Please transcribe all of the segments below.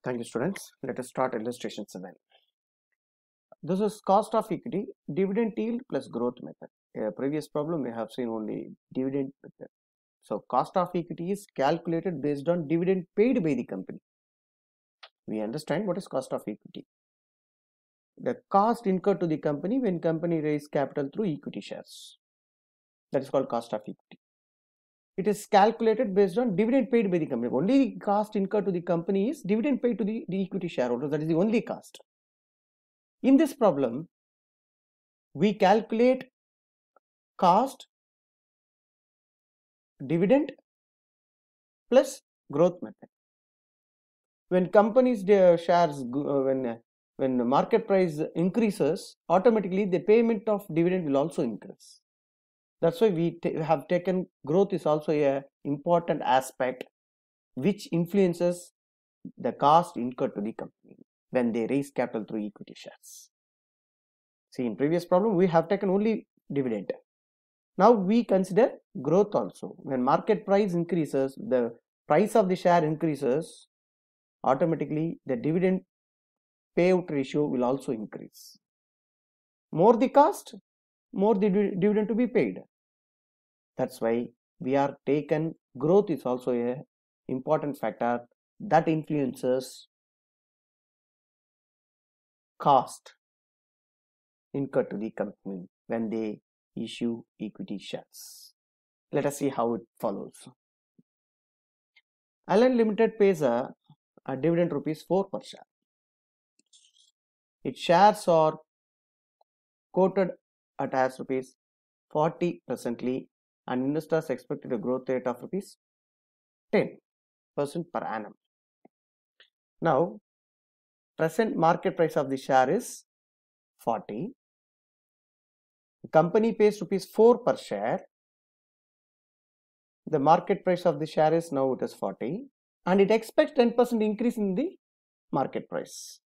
Thank you, students. Let us start illustration 7. This is cost of equity, dividend yield plus growth method. Previous problem we have seen only dividend method. So cost of equity is calculated based on dividend paid by the company. We understand what is cost of equity. The cost incurred to the company when company raise capital through equity shares. That is called cost of equity. It is calculated based on dividend paid by the company. Only cost incurred to the company is dividend paid to the equity shareholders. That is the only cost. In this problem, we calculate cost, dividend plus growth method. When companies shares when the market price increases, automatically the payment of dividend will also increase. That's why we have taken growth is also a important aspect which influences the cost incurred to the company when they raise capital through equity shares. See, in previous problem we have taken only dividend. Now we consider growth also. When market price increases, the price of the share increases, automatically the dividend payout ratio will also increase. More the cost, more the dividend to be paid. That's why we are taken growth is also a important factor that influences cost incurred to the company when they issue equity shares. Let us see how it follows. Allen Limited pays a dividend ₹4 per share. Its shares are quoted at as ₹40 presently, and investors expected a growth rate of ₹10% per annum. Now, present market price of the share is 40. The company pays ₹4 per share. The market price of the share is now it is 40, and it expects 10% increase in the market price.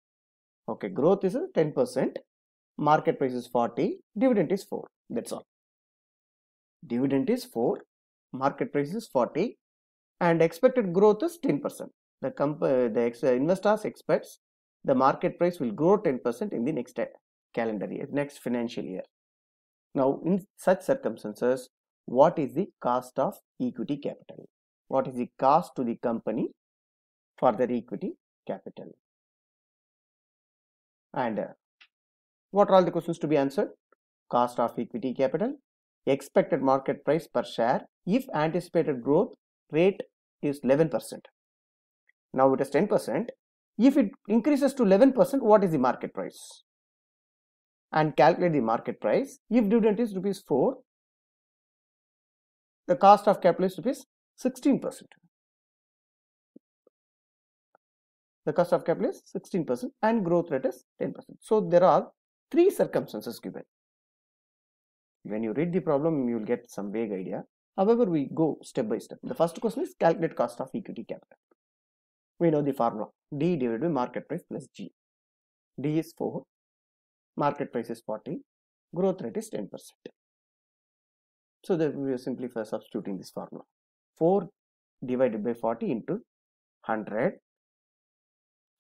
Okay, growth is 10%, market price is 40, dividend is 4. That's all. Dividend is 4, market price is 40, and expected growth is 10%. The investors expects the market price will grow 10% in the next calendar year, next financial year. Now, in such circumstances, what is the cost of equity capital? What is the cost to the company for their equity capital? And what are all the questions to be answered? Cost of equity capital, expected market price per share if anticipated growth rate is 11%. Now it is 10%. If it increases to 11%, what is the market price? And calculate the market price. If dividend is ₹4, the cost of capital is ₹16%. The cost of capital is 16% and growth rate is 10%. So there are 3 circumstances given. When you read the problem, you will get some vague idea. However, we go step by step. The first question is calculate cost of equity capital. We know the formula, D divided by market price plus G. D is 4, market price is 40, growth rate is 10%. So that we are simply for substituting this formula. 4 divided by 40 into 100.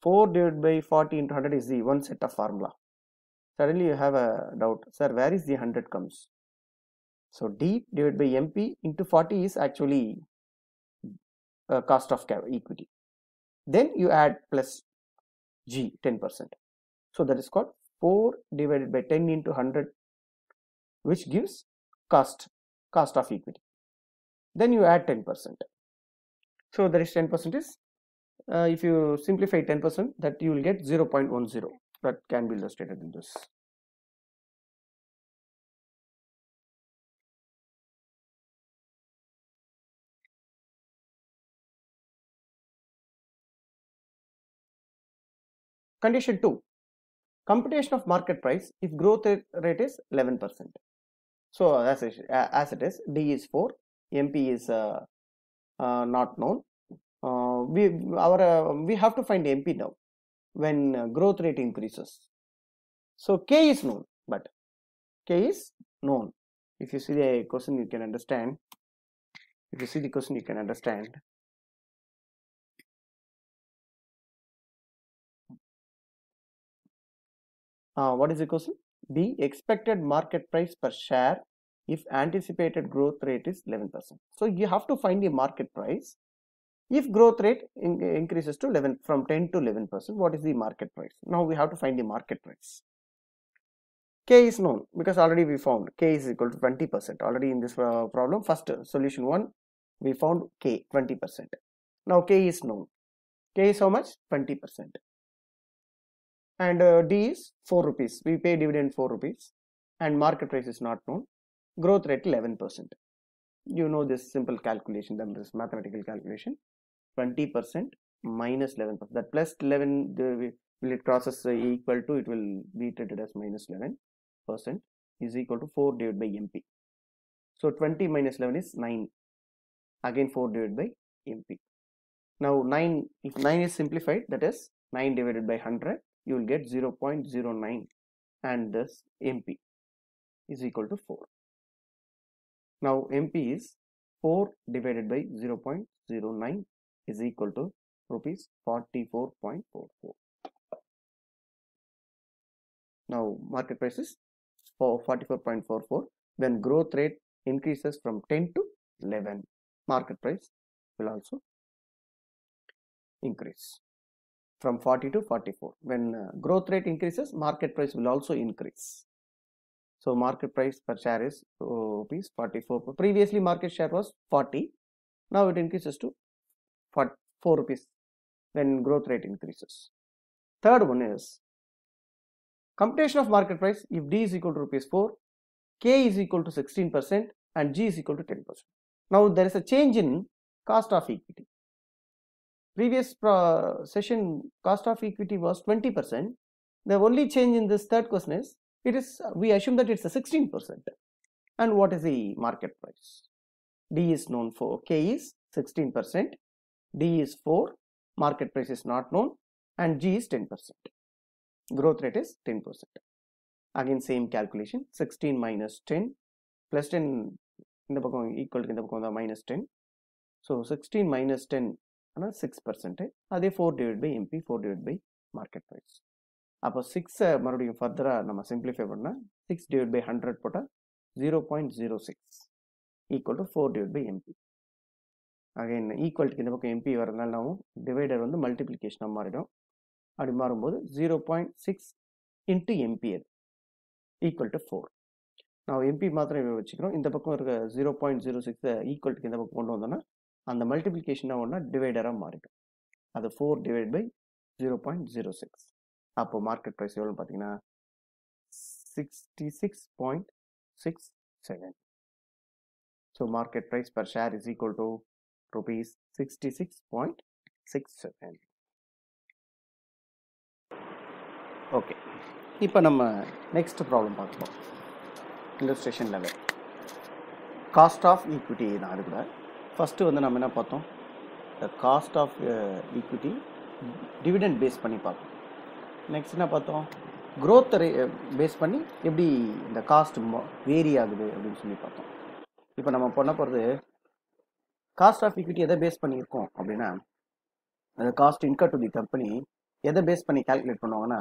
4 divided by 40 into 100 is the one set of formula. Suddenly you have a doubt, sir, where is the 100 comes? So D divided by MP into 40 is actually cost of equity. Then you add plus G, 10%. So that is called 4 divided by 10 into 100, which gives cost of equity. Then you add 10%. So that is 10% is, if you simplify 10%, that you will get 0.10. That can be illustrated in this. Condition 2, computation of market price if growth rate is 11%. So as it is, D is 4, MP is not known. We have to find MP now when growth rate increases. So K is known, but K is known. If you see the question, you can understand. What is the question? The expected market price per share if anticipated growth rate is 11%. So you have to find the market price if growth rate increases to 11 from 10 to 11%. What is the market price? Now we have to find the market price. K is known because already we found K is equal to 20%. Already in this problem, first solution 1, we found K 20%. Now K is known. K is how much? 20%. And D is 4 rupees. We pay dividend 4 rupees and market price is not known. Growth rate 11%. You know this simple calculation, this mathematical calculation. 20% minus 11%. That plus 11, will it crosses equal to, it will be treated as minus 11% is equal to 4 divided by MP. So 20 minus 11 is 9. Again 4 divided by MP. Now 9, if 9 is simplified, that is 9 divided by 100, you will get 0.09 and this MP is equal to 4. Now MP is 4 divided by 0.09 is equal to rupees 44.44. Now market price is 44.44. When growth rate increases from 10 to 11, market price will also increase from 40 to 44. When growth rate increases, market price will also increase. So market price per share is rupees 44. Previously market share was 40. Now it increases to 4 rupees when growth rate increases. Third one is computation of market price if D is equal to rupees 4, K is equal to 16% and G is equal to 10%. Now there is a change in cost of equity. Previous session cost of equity was 20%. The only change in this third question is we assume that it's a 16%. And what is the market price? D is known for, K is 16%, D is 4, market price is not known, and G is 10%. Growth rate is 10%. Again same calculation, 16 minus 10 plus 10 equal to minus 10. So 16 minus 10 6%. That's 4 divided by MP, 4 divided by market price. அப்போ 6 மறுபடியும் ஃபர்தராக நம்ம simplify பண்ணால் 6 divide by 100 போட்டால் 0.06 equal to 4 divide by MP. Again ஈக்குவல்ட்டுக்கு இந்த பக்கம் MP வரதுனால நம்ம டிவைடர் வந்து மல்டிப்ளிகேஷனாக மாறிடும். அப்படி மாறும்போது 0.6 இன்ட்டு எம்பி அது ஈக்குவல் டு 4. நான் எம்பி மாத்திரம் வச்சுக்கிறோம். இந்த பக்கம் இருக்க 0.06 ஈக்குவல்ட்டுக்கு இந்த பக்கம் கொண்டு வந்தோன்னா அந்த மல்டிப்ளிகேஷனாக ஒன்றா டிவைடராக மாறிடும். அது 4 டிவைட் பை 0.06. அப்போ மார்க்கெட் ப்ரைஸ் எவ்வளோன்னு பார்த்தீங்கன்னா 66.67. So market price per share is equal to rupees 66.67. Okay, இப்போ நம்ம நெக்ஸ்ட் ப்ராப்ளம் பார்க்கலாம். Illustration level cost of equity தான். அது கூட ஃபஸ்ட்டு வந்து நம்ம என்ன பார்த்தோம், the cost of equity dividend base பண்ணி பார்த்தோம். நெக்ஸ்ட் என்ன பார்த்தோம், க்ரோத் பேஸ் பண்ணி எப்படி இந்த காஸ்ட் வேரி ஆகுது அப்படின்னு சொல்லி பார்த்தோம். இப்போ நம்ம பண்ண போகிறது காஸ்ட் ஆஃப் ஈக்விட்டி எதை பேஸ் பண்ணியிருக்கோம் அப்படின்னா, அந்த cost income to the company எதை பேஸ் பண்ணி கால்குலேட் பண்ணுவாங்கன்னா,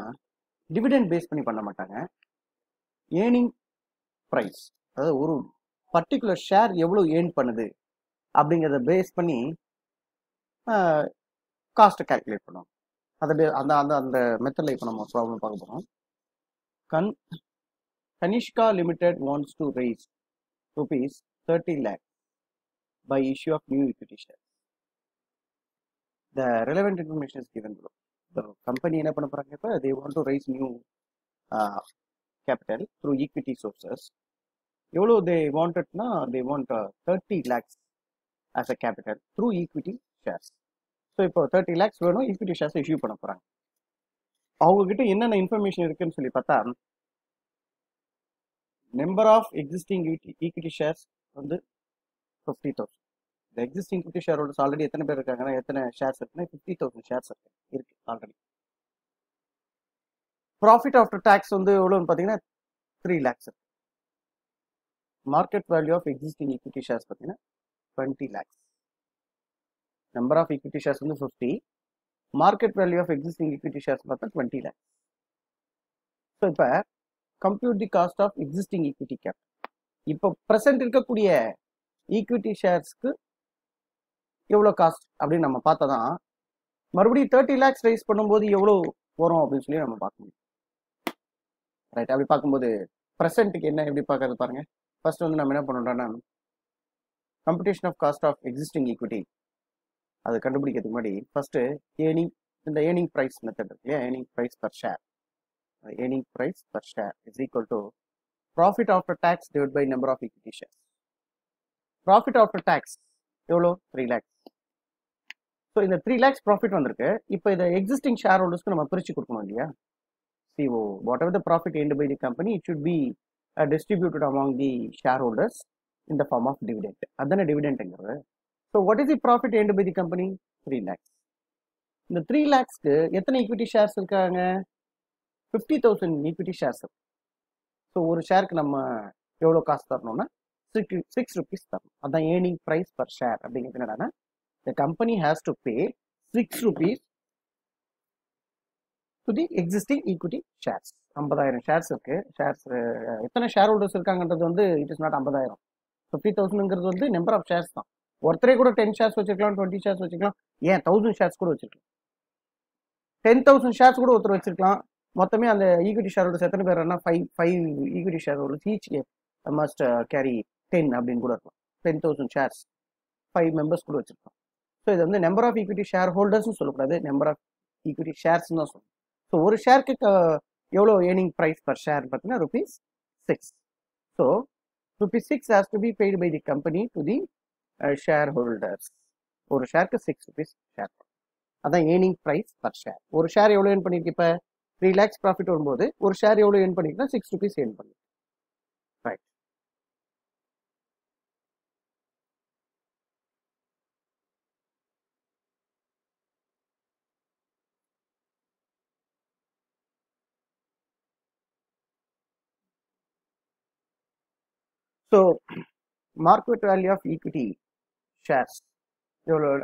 டிவிடெண்ட் பேஸ் பண்ணி பண்ண மாட்டாங்க. ஏர்னிங் ப்ரைஸ், அதாவது ஒரு பர்டிகுலர் ஷேர் எவ்வளோ ஏர்ன் பண்ணுது அப்படிங்கிறத பேஸ் பண்ணி காஸ்ட்டை கால்குலேட் பண்ணுவோம். அதை அந்த அந்த அந்த மெத்தடில் இப்போ நம்ம ப்ராப்ளம் பார்க்க போகிறோம். Kanishka limited wants to rice rupees 30 lakh by issue of new equity shares. The relevant information is given below. The company என்ன பண்ண போறாங்க, இப்போ they want to raise new capital through equity sources. எவ்வளோ they wantedனா, they want 30 lakhs as a capital through equity shares. So இப்போ 30 lakhs வேணும், equity shares issue பண்ண போகிறாங்க. அவங்கக்கிட்ட என்னென்ன இன்ஃபர்மேஷன் இருக்குன்னு சொல்லி பார்த்தா, number of existing equity shares வந்து 50,000. இந்த existing equity share holders already எத்தனை பேர் இருக்காங்கன்னா, எத்தனை ஷேர்ஸ் இருக்குன்னா 50,000 ஷேர்ஸ் இருக்கு ஆல்ரெடி. ப்ராஃபிட் ஆஃப்டர் டேக்ஸ் வந்து எவ்வளோன்னு பார்த்தீங்கன்னா 3 lakhs. Market value of existing equity shares பார்த்தீங்கன்னா 20 lakhs. Number of equity shares வந்து 50, market value of existing equity shares பார்த்தா 20 lakhs. ஸோ இப்போ compute the cost of existing equity cap. இப்போ present இருக்கக்கூடிய equity ஷேர்ஸ்க்கு எவ்வளோ காஸ்ட் அப்படின்னு நம்ம பார்த்தா தான் மறுபடியும் 30 lakhs ரைஸ் பண்ணும்போது எவ்வளோ வரும் அப்படின்னு சொல்லி நம்ம பார்க்க முடியும். ரைட், அப்படி பார்க்கும்போது ப்ரெசென்ட்டுக்கு என்ன எப்படி பார்க்கறது பாருங்க. ஃபர்ஸ்ட் வந்து நம்ம என்ன பண்ணுறோம்னா computation of cost of existing equity அது கண்டுபிடிக்கிறதுக்கு முன்னாடி ஃபர்ஸ்ட் இந்த ஏர்னிங் ப்ரைஸ் மெத்தட் இருக்கு இல்லையா, earning price per share. Earning price per share is equal to profit after tax divide by number of equity shares. Profit after tax எவ்வளோ? 3 lakhs. So இந்த 3 lakhs profit வந்திருக்கு. இப்போ இதை existing share ஹோல்டர்ஸ்க்கு நம்ம பிரித்து கொடுக்கணும் இல்லையா. CO, whatever the profit earned by the company, it should be distributed among the shareholders in the form of dividend. That's a dividend. So what is the profit earned by the company? 3 lakhs. இந்த 3 lakhsக்கு எத்தனை equity shares இருக்காங்க? 50,000 equity shares. So ஒரு ஷேருக்கு நம்ம எவ்வளோ காசு தரணும்னா 6 rupees தரணும். அதான் earning price per share. அப்படிங்கிறது என்னன்னா the company has to pay 6 rupees to the existing equity shares. 50,000 shares இருக்கு. ஷேர்ஸ் எத்தனை ஷேர் ஹோல்டர்ஸ் இருக்காங்கன்றது வந்து இட் இஸ் நாட் 50,000. 50,000ங்கிறது வந்து நம்பர் ஆஃப் ஷேர்ஸ் தான். ஒருத்தரே கூட 10 ஷேர்ஸ் வச்சிருக்கலாம், 20 ஷேர்ஸ் வச்சிருக்கலாம், ஏன் 1000 ஷேர்ஸ் கூட வச்சிருக்கலாம். 10,000 ஷேர்ஸ் கூட ஒருத்தர் வச்சிருக்கலாம். மொத்தமே அந்த ஈக்விட்டி ஷேர் ஹோல்டர்ஸ் எத்தனை பேர்னா 5 equity share holders each must carry 10 அப்படின்னு கூட இருக்கலாம். 10,000 ஷேர்ஸ் 5 மெம்பர்ஸ் கூட வச்சிருக்கலாம். ஸோ இது வந்து நம்பர் ஆஃப் ஈக்விட்டி ஷேர் ஹோல்டர்ஸ்னு சொல்லக்கூடாது, நம்பர் ஆஃப் ஈக்விட்டி ஷேர்ஸ்னு தான் சொல்லணும். ஸோ ஒரு ஷேருக்கு எவ்வளோ ஏர்னிங் ப்ரைஸ் பர் ஷேர் பார்த்தீங்கன்னா ₹6. So ₹6 has to be paid by the company to the shareholders. ஒரு ஷேருக்கு ₹6 ஷேர். அதான் ஏர்னிங் ப்ரைஸ் பர் ஷேர். ஒரு ஷேர் எவ்வளோ ஏர்ன் பண்ணியிருக்கு? இப்போ 3 lakhs ப்ராஃபிட் வரும்போது ஒரு ஷேர் எவ்வளோ ஏர்ன் பண்ணியிருக்குன்னா ₹6 ஏர்ன் பண்ணிருக்கு. Right. So market value of equity shares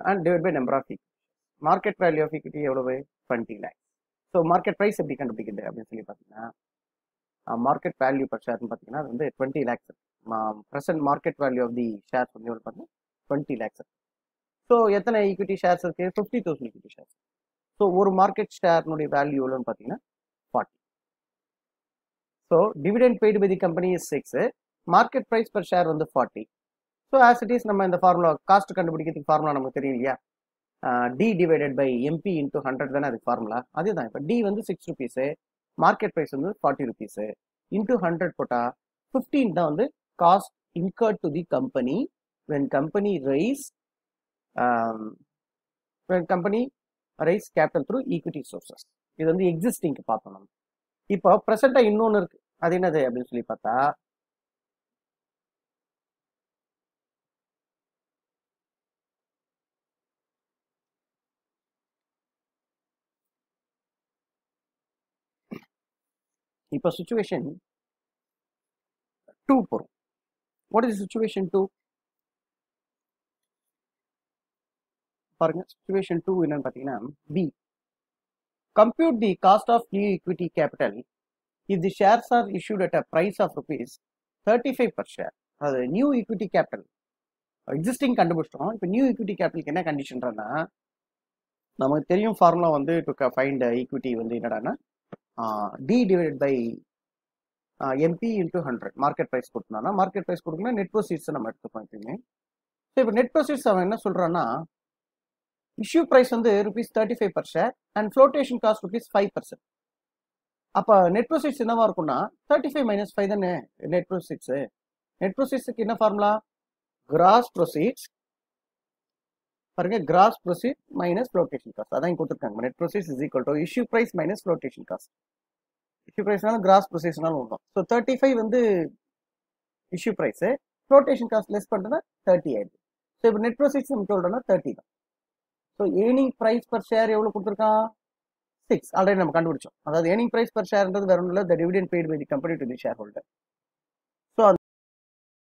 and divided by number of equity. Market value of equity எவ்வளவு? 20 lakhs. ஸோ மார்க்கெட் ப்ரைஸ் எப்படி கண்டுபிடிக்கிறது அப்படின்னு சொல்லி பார்த்தீங்கன்னா மார்க்கெட் வேல்யூ பர் ஷேர்னு பார்த்தீங்கன்னா அது வந்து 20 lakhs. Present market value of the shares வந்து எவ்வளோ பார்த்தீங்கன்னா 20 lakhs. ஸோ எத்தனை ஈக்விட்டி ஷேர்ஸ் இருக்கு? 50,000 ஈக்விட்டி ஷேர்ஸ். ஸோ ஒரு மார்க்கெட் ஷேர்னுடைய வேல்யூ எவ்வளோன்னு பார்த்தீங்கன்னா 40. So dividend paid by the company is 6. Market price per share வந்து 40. ஸோ ஆஸ் இட் இஸ் நம்ம இந்த ஃபார்முலா காஸ்ட் கண்டுபிடிக்கிறதுக்கு ஃபார்முலா நமக்கு தெரியும் இல்லையா. D divided by MP into 100 தானே அதுக்கு ஃபார்முலா. அதுதான் இப்போ D வந்து ₹6, மார்க்கெட் ப்ரைஸ் வந்து ₹40 இன்டூ 100 போட்டால் 15 தான் வந்து cost incurred to the company when company raise capital through equity sources. இது வந்து எக்ஸிஸ்டிங்க்கு பார்த்தோம் நம்ம. இப்போ ப்ரெசென்ட்டாக இன்னொன்று இருக்கு. அது என்னது அப்படின்னு சொல்லி பார்த்தா இப்போ சிச்சுவேஷன் 2 போகிறோம். What is situation 2? பாருங்க, சிச்சுவேஷன் 2 என்னன்னு பார்த்தீங்கன்னா B. Compute the cost of new equity capital if the shares are issued at a price of ₹35 per share. அது நியூ ஈக்விட்டி கேபிட்டல் எக்ஸிஸ்டிங் கண்டுபிடிச்சிட்டோம். இப்போ நியூ ஈக்விட்டி கேபிட்டலுக்கு என்ன கண்டிஷன்றனா நமக்கு தெரியும் ஃபார்முலா வந்து டு ஃபைண்ட் ஈக்விட்டி வந்து என்னடான்னா D divided by MP into 100. Market price கொடுத்தோம்னா மார்க்கெட் ப்ரைஸ் கொடுக்கணும் நெட் ப்ரோசீட்ஸ் நம்ம எடுத்துப்போம் எப்பயுமே. ஸோ இப்போ நெட் ப்ரோசீட்ஸ் அவன் என்ன சொல்கிறான்னா இஷ்யூ ப்ரைஸ் வந்து ₹35 per share and flotation cost ₹5%. அப்போ நெட் ப்ரோசீட்ஸ் என்னவா இருக்கும்னா 35 - 5 தானே நெட் ப்ரோசீட்ஸு. நெட் ப்ரோசீட்ஸுக்கு என்ன ஃபார்முலா? கிராஸ் ப்ரோசீட்ஸ் பாருங்க, gross proceed minus flotation cost. அதான் கொடுத்துருக்காங்க. Net proceeds is equal to issue price minus flotation cost. Issue ப்ரைஸ்னாலும் கிராஸ் ப்ரோசீட்ஸ்னாலும் ஒன்றும். ஸோ 35 வந்து issue price, flotation cost less பண்ணுறதுனா 30 ஆயிடுது. ஸோ இப்போ நெட் ப்ரோசீட்ஸ் நம்ம சொல்கிறோம்னா 30 தான். So earning price per share எவ்வளோ கொடுத்துருக்கான்? 6 ஆல்ரெடி நம்ம கண்டுபிடிச்சோம். அதாவது ஏர்னிங் ப்ரைஸ் பர் ஷேர்ன்றது வேற ஒன்றும் இல்லை, the dividend paid by the company to the share holder.